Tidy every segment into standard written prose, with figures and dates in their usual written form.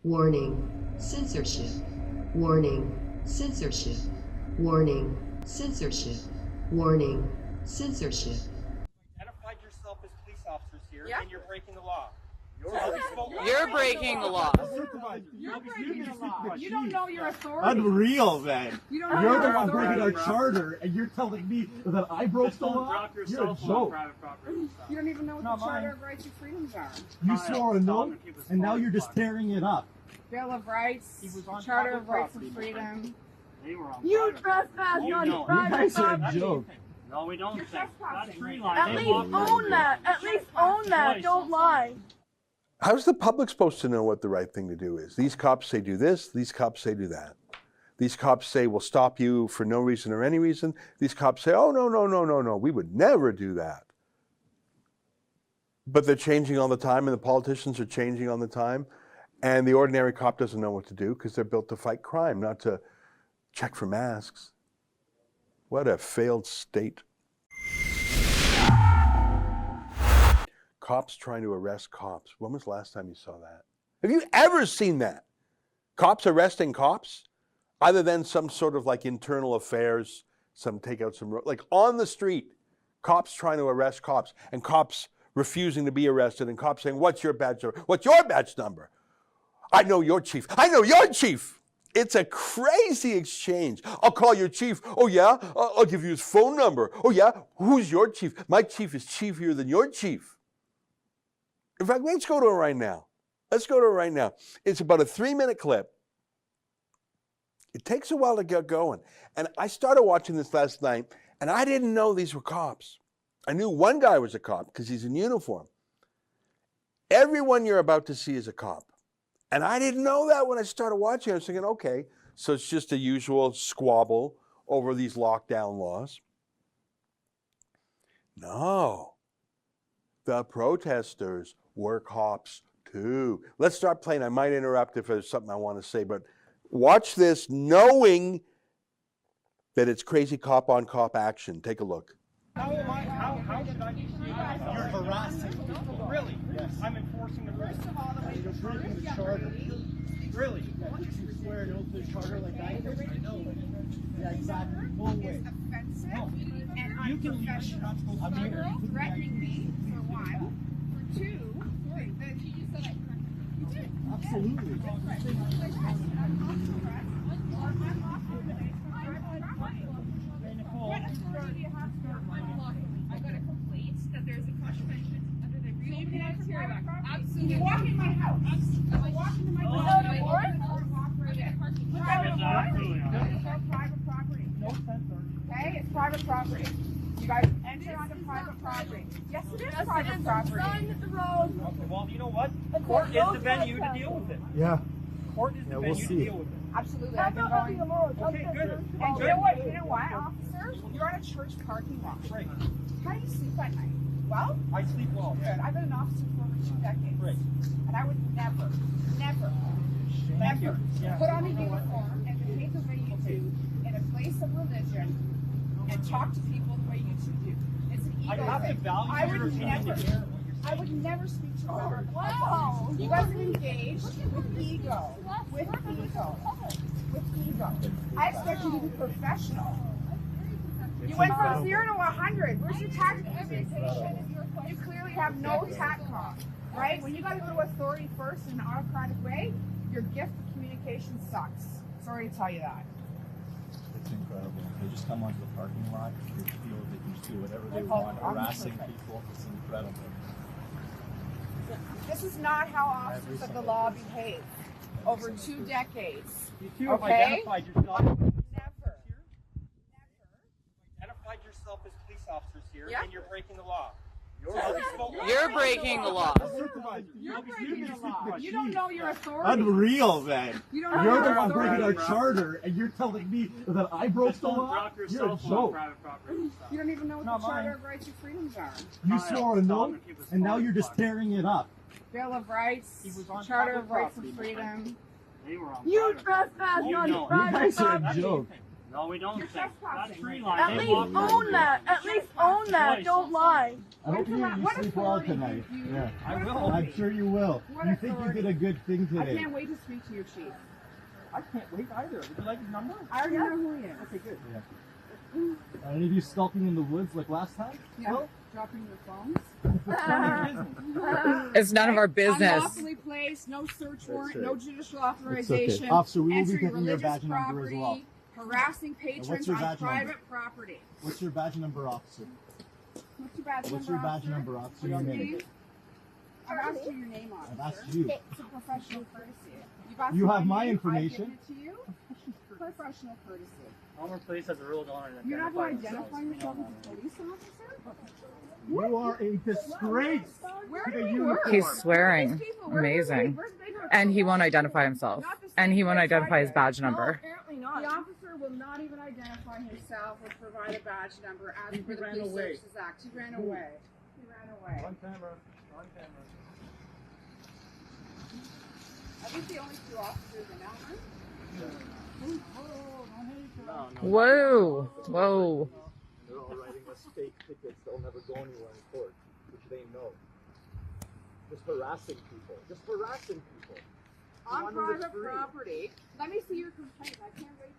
Warning, censorship. Warning, censorship. Warning, censorship. Warning, censorship. Identified yourself as police officers here, Yeah. and you're breaking the law. You're breaking the law. You're breaking the law. You don't know your authority. Unreal, man. You don't know You're your the one authority. breaking our charter, and you're telling me that I broke the law? Drop your You're cell a phone on joke. private property. You don't even know what Not the Charter mine. of Rights and Freedoms are. You swore a note, and now you're just tearing it up. Bill of Rights, He was on Charter of public Rights and property, my friend. Freedom. They were on You private trespass property. on You know. You private guys are a property. joke. No, we don't. You're That's trespassing. tree At line. At They least walked own over that. there. At least own that. Don't lie. How's the public supposed to know what the right thing to do is? These cops say do this, these cops say do that. These cops say we'll stop you for no reason or any reason. These cops say, oh, no, we would never do that. But they're changing all the time, and the politicians are changing all the time, and the ordinary cop doesn't know what to do because they're built to fight crime, not to check for masks. What a failed state. Cops trying to arrest cops. When was the last time you saw that? Have you ever seen that? Cops arresting cops? Other than some sort of like internal affairs, some take out some, like on the street, cops trying to arrest cops, and cops refusing to be arrested, and cops saying, what's your badge number? What's your badge number? I know your chief. I know your chief. It's a crazy exchange. I'll call your chief. Oh yeah? I'll give you his phone number. Oh yeah? Who's your chief? My chief is chiefier than your chief. In fact, let's go to it right now. Let's go to it right now. It's about a 3-minute clip. It takes a while to get going. And I started watching this last night, and I didn't know these were cops. I knew one guy was a cop because he's in uniform. Everyone you're about to see is a cop. And I didn't know that when I started watching. I was thinking, okay, so it's just a usual squabble over these lockdown laws. No. The protesters were cops too. Let's start playing. I might interrupt if there's something I want to say, but watch this knowing that it's crazy cop on cop action. Take a look. How should I be seeing that? You're harassing. Really? Yes. I'm enforcing the rules. You're breaking the charter. Really? You swear an oath to the charter like I do? I know. Yeah, exactly. No way. Offensive No. and You can leave. You're not supposed to be here. threatening me, for one. For two, you did. Absolutely. I got a complaint that there's a contravention under the Absolutely. You walk in my house. You walk into my house. It's private property. Okay, it's private property. You guys enter onto private property. Yes, it is private property. Okay, well, you know what? Court is the venue to deal with it. Yeah. Court is the venue to deal with it. Absolutely. I've been going. Okay, good. And you know what? You know what, officer? You're on a church parking lot. Right. How do you sleep at night? Well, I sleep well. good. I've been an officer for over 2 decades. Right. And I would never Yeah. put on a uniform and behave the way you do in a place of religion and talk to people the way you two do. It's an ego I have to thing. value I your would opinion never. to hear what you're I would never speak to a member. Wow. You guys are engaged with ego. With ego. With ego. I expect you to be professional. You went from 0 to 100. Where's your tactical communication? You clearly have no TACCOM, right? When you got to go to authority first in an autocratic way, your gift of communication sucks. Sorry to tell you that. It's incredible. They just come onto the parking lot. They feel they can just do whatever they want, harassing people. It's incredible. This is not how officers of the law behave over 2 decades. You two have Okay? identified yourself. Never. Identified yourself as police officers here, Yeah. and you're breaking the law. You're breaking the law. You're breaking the law. You don't know your authority. Unreal, man. You don't know You're your the one authority. breaking our charter, and you're telling me that I broke the law? Drop your You're cell a phone on joke. private property. You don't even know what Not the Charter mine. of Rights and Freedoms are. You swore a note, and now you're just tearing it up. Bill of Rights, He was on Charter public of Rights and property, my friend. Freedom. They were on You private property. trespass You on know. private You guys are a property. joke. No, we don't You're think. That trespassing. tree line. At they least walk right own through. that. At least own that. Don't lie. I hope you What sleep well authority tonight. give you- Yeah. I what will. authority? I'm sure you will. What You think you authority? did a good thing I today. can't wait to speak to your chief. I can't wait either. Would you like his number? I already know who he is. Okay, good. Are any of you skulking in the woods like last time? Yeah. Dropping your phones. It's none of our business. Unlawfully placed, no search warrant, right. no judicial okay. authorization. Officer, we will be entering taking your religious badge number as property, well. harassing patrons what's your on badge private number? property. What's your badge number, officer? What's your badge What's number? your badge officer? number, officer? What's Your your name? name? I've asked you your name, officer. I've asked you. It's a professional courtesy. You've asked You me have my name, information. I've given it to you. Professional courtesy. Aylmer Police has a rule don't You're not going to themselves. identify yourself as a police officer? You are a disgrace. Where to do the we work? He's swearing. Amazing. And he won't identify himself. And he won't identify his badge number. Apparently The not. officer will not even identify himself or provide a badge number as per the ran Police away. Services Act. He ran away. He ran away. On camera. On camera. I think the only two officers in Aylmer. No, no. Whoa. Whoa. They're all writing us fake tickets. They'll never go anywhere in court, which they know. Just harassing people. Just harassing people. On One with private free. property. Let me see your complaint. I can't wait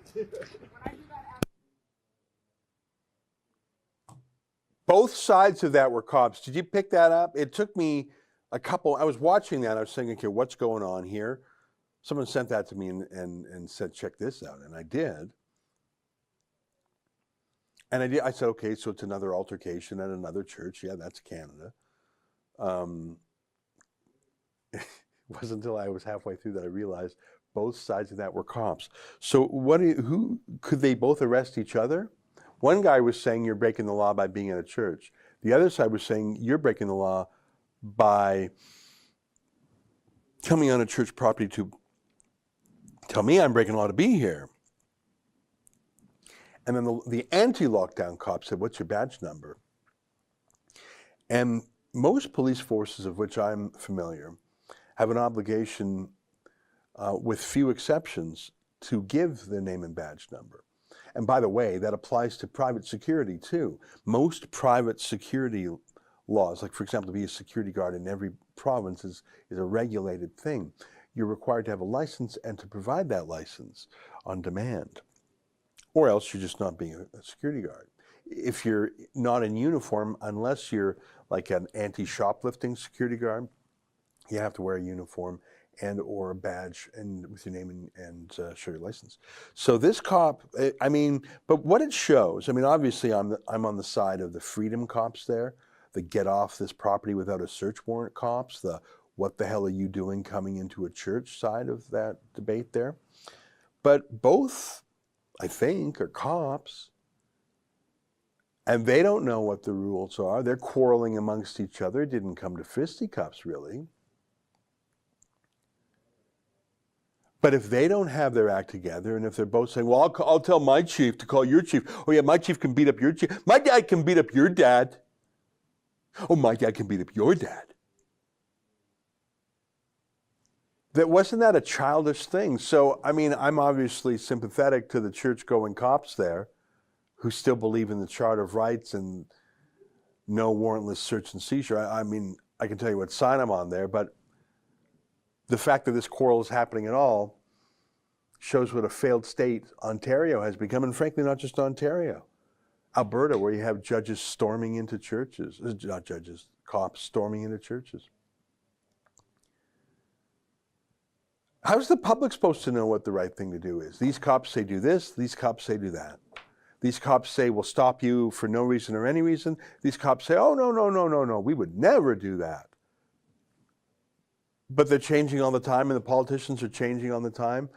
to see the complaint. When I do that Both sides of that were cops. Did you pick that up? It took me a couple. I was watching that. I was thinking, okay, what's going on here? Someone sent that to me and said, check this out. And I did. And I did. I said, okay, so it's another altercation at another church. Yeah, that's Canada. It wasn't until I was halfway through that I realized both sides of that were cops. So who could they both arrest each other? One guy was saying you're breaking the law by being at a church. The other side was saying you're breaking the law by coming on a church property to tell me I'm breaking the law to be here. And then the anti-lockdown cop said, what's your badge number? And most police forces of which I'm familiar have an obligation, with few exceptions, to give their name and badge number. And by the way, that applies to private security too. Most private security laws, like for example, to be a security guard in every province is a regulated thing. You're required to have a license and to provide that license on demand. Or else you're just not being a security guard. If you're not in uniform, unless you're like an anti-shoplifting security guard, you have to wear a uniform and or a badge and with your name and show your license. So this cop, I mean, but what it shows, I mean, obviously I'm on the side of the freedom cops there, the get off this property without a search warrant cops, the what the hell are you doing coming into a church side of that debate there. But both, I think, are cops. And they don't know what the rules are. They're quarreling amongst each other. It didn't come to fisticuffs, really. But if they don't have their act together, and if they're both saying, well, I'll tell my chief to call your chief. Oh, yeah, my chief can beat up your chief. My dad can beat up your dad. Oh, my dad can beat up your dad. Wasn't that a childish thing? So, I mean, I'm obviously sympathetic to the church-going cops there who still believe in the Charter of Rights and no warrantless search and seizure. I mean, I can tell you what sign I'm on there, but the fact that this quarrel is happening at all shows what a failed state Ontario has become, and frankly, not just Ontario. Alberta, where you have judges storming into churches, not judges, cops storming into churches. How's the public supposed to know what the right thing to do is? These cops say do this, these cops say do that. These cops say we'll stop you for no reason or any reason. These cops say, oh, no, we would never do that. But they're changing all the time, and the politicians are changing all the time,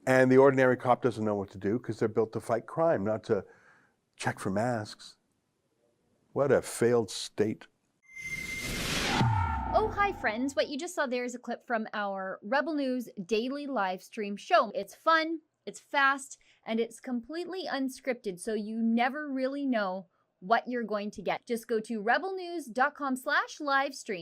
and the ordinary cop doesn't know what to do because they're built to fight crime, not to check for masks. What a failed state. Oh, hi friends. What you just saw there is a clip from our Rebel News daily live stream show. It's fun, it's fast, and it's completely unscripted, so you never really know what you're going to get. Just go to rebelnews.com/livestream